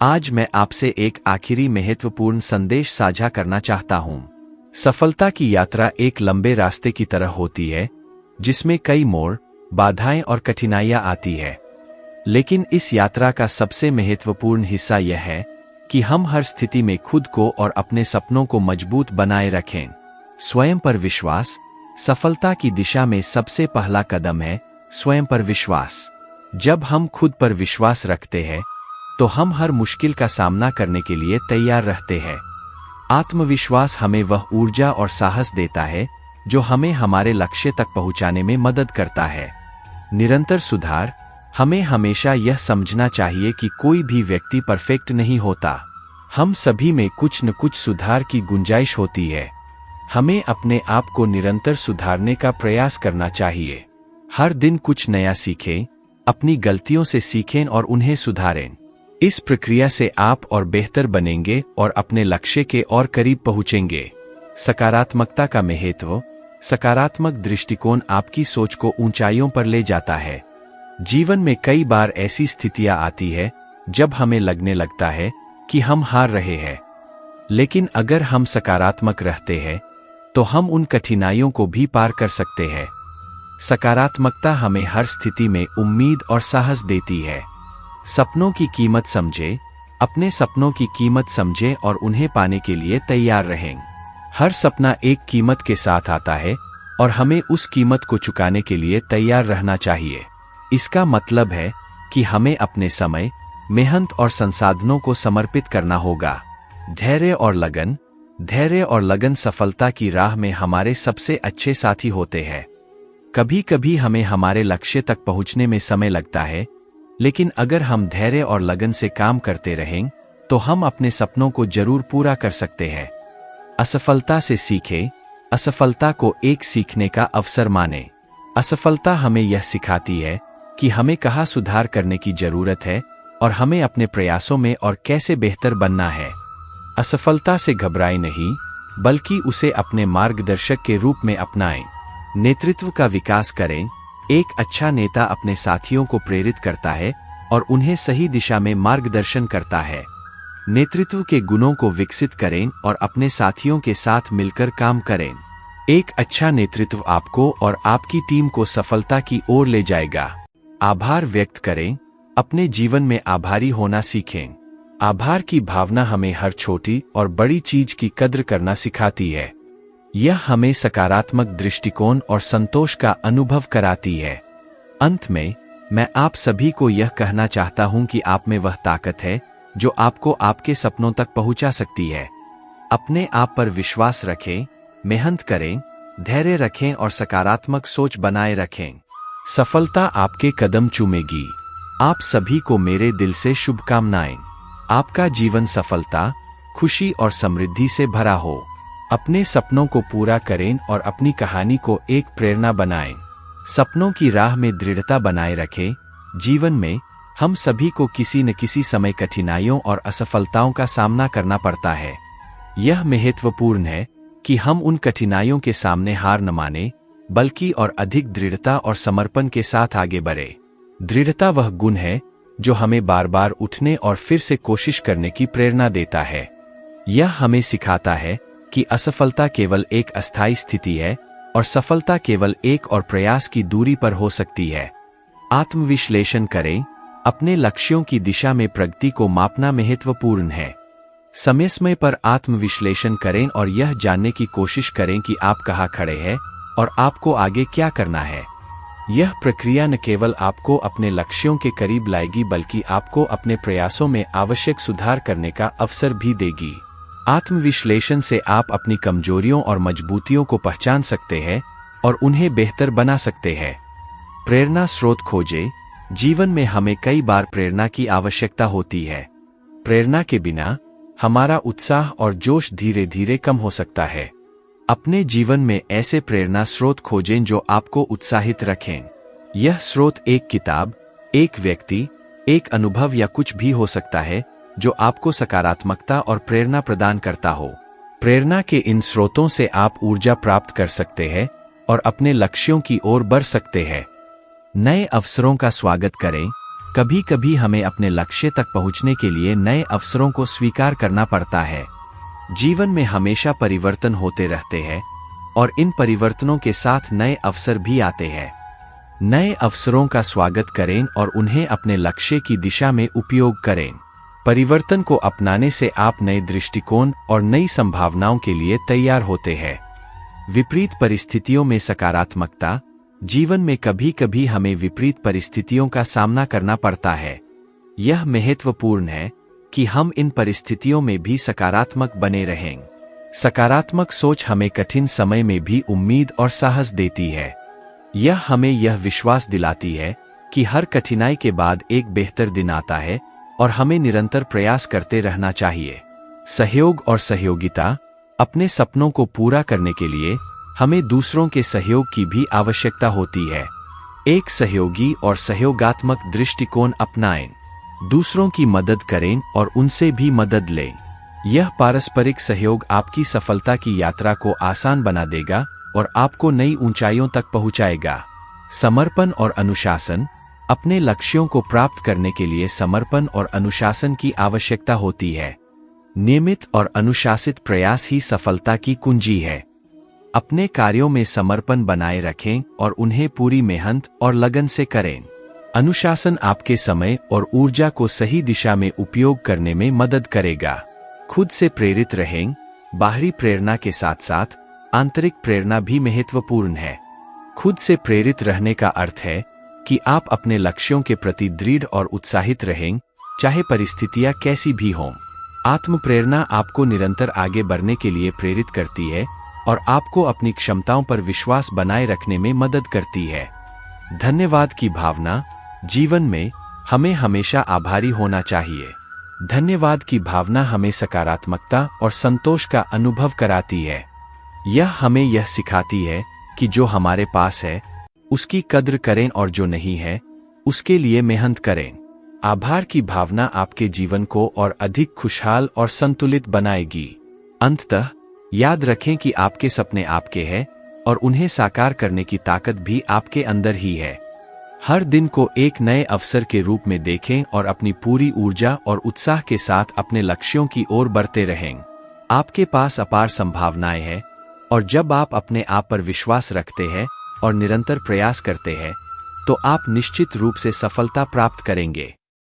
आज मैं आपसे एक आखिरी महत्वपूर्ण संदेश साझा करना चाहता हूं। सफलता की यात्रा एक लंबे रास्ते की तरह होती है, जिसमें कई मोड़, बाधाएं और कठिनाइयां आती है। लेकिन इस यात्रा का सबसे महत्वपूर्ण हिस्सा यह है कि हम हर स्थिति में खुद को और अपने सपनों को मजबूत बनाए रखें। स्वयं पर विश्वास सफलता की दिशा में सबसे पहला कदम है। स्वयं पर विश्वास। जब हम खुद पर विश्वास रखते हैं तो हम हर मुश्किल का सामना करने के लिए तैयार रहते हैं। आत्मविश्वास हमें वह ऊर्जा और साहस देता है जो हमें हमारे लक्ष्य तक पहुंचाने में मदद करता है। निरंतर सुधार। हमें हमेशा यह समझना चाहिए कि कोई भी व्यक्ति परफेक्ट नहीं होता। हम सभी में कुछ न कुछ सुधार की गुंजाइश होती है। हमें अपने आप को निरंतर सुधारने का प्रयास करना चाहिए। हर दिन कुछ नया सीखें, अपनी गलतियों से सीखें और उन्हें सुधारें। इस प्रक्रिया से आप और बेहतर बनेंगे और अपने लक्ष्य के और करीब पहुंचेंगे। सकारात्मकता का महत्व। सकारात्मक दृष्टिकोण आपकी सोच को ऊंचाइयों पर ले जाता है। जीवन में कई बार ऐसी स्थितियां आती है जब हमें लगने लगता है कि हम हार रहे हैं। लेकिन अगर हम सकारात्मक रहते हैं तो हम उन कठिनाइयों को भी पार कर सकते हैं। सकारात्मकता हमें हर स्थिति में उम्मीद और साहस देती है। सपनों की कीमत समझें। अपने सपनों की कीमत समझें और उन्हें पाने के लिए तैयार रहें। हर सपना एक कीमत के साथ आता है और हमें उस कीमत को चुकाने के लिए तैयार रहना चाहिए। इसका मतलब है कि हमें अपने समय, मेहनत और संसाधनों को समर्पित करना होगा। धैर्य और लगन। धैर्य और लगन सफलता की राह में हमारे सबसे अच्छे साथी होते हैं। कभी कभी हमें हमारे लक्ष्य तक पहुंचने में समय लगता है, लेकिन अगर हम धैर्य और लगन से काम करते रहें तो हम अपने सपनों को जरूर पूरा कर सकते हैं। असफलता से सीखें। असफलता को एक सीखने का अवसर मानें। असफलता हमें यह सिखाती है कि हमें कहाँ सुधार करने की जरूरत है और हमें अपने प्रयासों में और कैसे बेहतर बनना है। असफलता से घबराएं नहीं, बल्कि उसे अपने मार्गदर्शक के रूप में अपनाएं। नेतृत्व का विकास करें। एक अच्छा नेता अपने साथियों को प्रेरित करता है और उन्हें सही दिशा में मार्गदर्शन करता है। नेतृत्व के गुणों को विकसित करें और अपने साथियों के साथ मिलकर काम करें। एक अच्छा नेतृत्व आपको और आपकी टीम को सफलता की ओर ले जाएगा। आभार व्यक्त करें। अपने जीवन में आभारी होना सीखें। आभार की भावना हमें हर छोटी और बड़ी चीज की कद्र करना सिखाती है। यह हमें सकारात्मक दृष्टिकोण और संतोष का अनुभव कराती है। अंत में मैं आप सभी को यह कहना चाहता हूं कि आप में वह ताकत है जो आपको आपके सपनों तक पहुंचा सकती है। अपने आप पर विश्वास रखें, मेहनत करें, धैर्य रखें और सकारात्मक सोच बनाए रखें। सफलता आपके कदम चूमेगी। आप सभी को मेरे दिल से शुभकामनाएं। आपका जीवन सफलता, खुशी और समृद्धि से भरा हो। अपने सपनों को पूरा करें और अपनी कहानी को एक प्रेरणा बनाएं। सपनों की राह में दृढ़ता बनाए रखें। जीवन में हम सभी को किसी न किसी समय कठिनाइयों और असफलताओं का सामना करना पड़ता है। यह महत्वपूर्ण है कि हम उन कठिनाइयों के सामने हार न मानें, बल्कि और अधिक दृढ़ता और समर्पण के साथ आगे बढ़े। दृढ़ता वह गुण है जो हमें बार बार उठने और फिर से कोशिश करने की प्रेरणा देता है। यह हमें सिखाता है कि असफलता केवल एक अस्थायी स्थिति है और सफलता केवल एक और प्रयास की दूरी पर हो सकती है। आत्मविश्लेषण करें। अपने लक्ष्यों की दिशा में प्रगति को मापना महत्वपूर्ण है। समय समय पर आत्मविश्लेषण करें और यह जानने की कोशिश करें कि आप कहाँ खड़े हैं और आपको आगे क्या करना है। यह प्रक्रिया न केवल आपको अपने लक्ष्यों के करीब लाएगी, बल्कि आपको अपने प्रयासों में आवश्यक सुधार करने का अवसर भी देगी। आत्मविश्लेषण से आप अपनी कमजोरियों और मजबूतियों को पहचान सकते हैं और उन्हें बेहतर बना सकते हैं। प्रेरणा स्रोत खोजें। जीवन में हमें कई बार प्रेरणा की आवश्यकता होती है। प्रेरणा के बिना हमारा उत्साह और जोश धीरे धीरे कम हो सकता है। अपने जीवन में ऐसे प्रेरणा स्रोत खोजें जो आपको उत्साहित रखें। यह स्रोत एक किताब, एक व्यक्ति, एक अनुभव या कुछ भी हो सकता है जो आपको सकारात्मकता और प्रेरणा प्रदान करता हो। प्रेरणा के इन स्रोतों से आप ऊर्जा प्राप्त कर सकते हैं और अपने लक्ष्यों की ओर बढ़ सकते हैं। नए अवसरों का स्वागत करें। कभी कभी हमें अपने लक्ष्य तक पहुंचने के लिए नए अवसरों को स्वीकार करना पड़ता है। जीवन में हमेशा परिवर्तन होते रहते हैं और इन परिवर्तनों के साथ नए अवसर भी आते हैं। नए अवसरों का स्वागत करें और उन्हें अपने लक्ष्य की दिशा में उपयोग करें। परिवर्तन को अपनाने से आप नए दृष्टिकोण और नई संभावनाओं के लिए तैयार होते हैं। विपरीत परिस्थितियों में सकारात्मकता। जीवन में कभी कभी हमें विपरीत परिस्थितियों का सामना करना पड़ता है। यह महत्वपूर्ण है कि हम इन परिस्थितियों में भी सकारात्मक बने रहें। सकारात्मक सोच हमें कठिन समय में भी उम्मीद और साहस देती है। यह हमें यह विश्वास दिलाती है कि हर कठिनाई के बाद एक बेहतर दिन आता है और हमें निरंतर प्रयास करते रहना चाहिए। सहयोग और सहयोगिता। अपने सपनों को पूरा करने के लिए हमें दूसरों के सहयोग की भी आवश्यकता होती है। एक सहयोगी और सहयोगात्मक दृष्टिकोण अपनाएं। दूसरों की मदद करें और उनसे भी मदद लें। यह पारस्परिक सहयोग आपकी सफलता की यात्रा को आसान बना देगा और आपको नई ऊंचाइयों तक पहुंचाएगा। समर्पण और अनुशासन। अपने लक्ष्यों को प्राप्त करने के लिए समर्पण और अनुशासन की आवश्यकता होती है। नियमित और अनुशासित प्रयास ही सफलता की कुंजी है। अपने कार्यों में समर्पण बनाए रखें और उन्हें पूरी मेहनत और लगन से करें। अनुशासन आपके समय और ऊर्जा को सही दिशा में उपयोग करने में मदद करेगा। खुद से प्रेरित रहें। बाहरी प्रेरणा के साथ साथ आंतरिक प्रेरणा भी महत्वपूर्ण है। खुद से प्रेरित रहने का अर्थ है कि आप अपने लक्ष्यों के प्रति दृढ़ और उत्साहित रहें, चाहे परिस्थितियां कैसी भी हों। आत्म प्रेरणा आपको निरंतर आगे बढ़ने के लिए प्रेरित करती है और आपको अपनी क्षमताओं पर विश्वास बनाए रखने में मदद करती है। धन्यवाद की भावना। जीवन में हमें हमेशा आभारी होना चाहिए। धन्यवाद की भावना हमें सकारात्मकता और संतोष का अनुभव कराती है। यह हमें यह सिखाती है कि जो हमारे पास है उसकी कद्र करें और जो नहीं है उसके लिए मेहनत करें। आभार की भावना आपके जीवन को और अधिक खुशहाल और संतुलित बनाएगी। अंततः याद रखें कि आपके सपने आपके हैं और उन्हें साकार करने की ताकत भी आपके अंदर ही है। हर दिन को एक नए अवसर के रूप में देखें और अपनी पूरी ऊर्जा और उत्साह के साथ अपने लक्ष्यों की ओर बढ़ते रहें। आपके पास अपार संभावनाएं हैं और जब आप अपने आप पर विश्वास रखते हैं और निरंतर प्रयास करते हैं तो आप निश्चित रूप से सफलता प्राप्त करेंगे।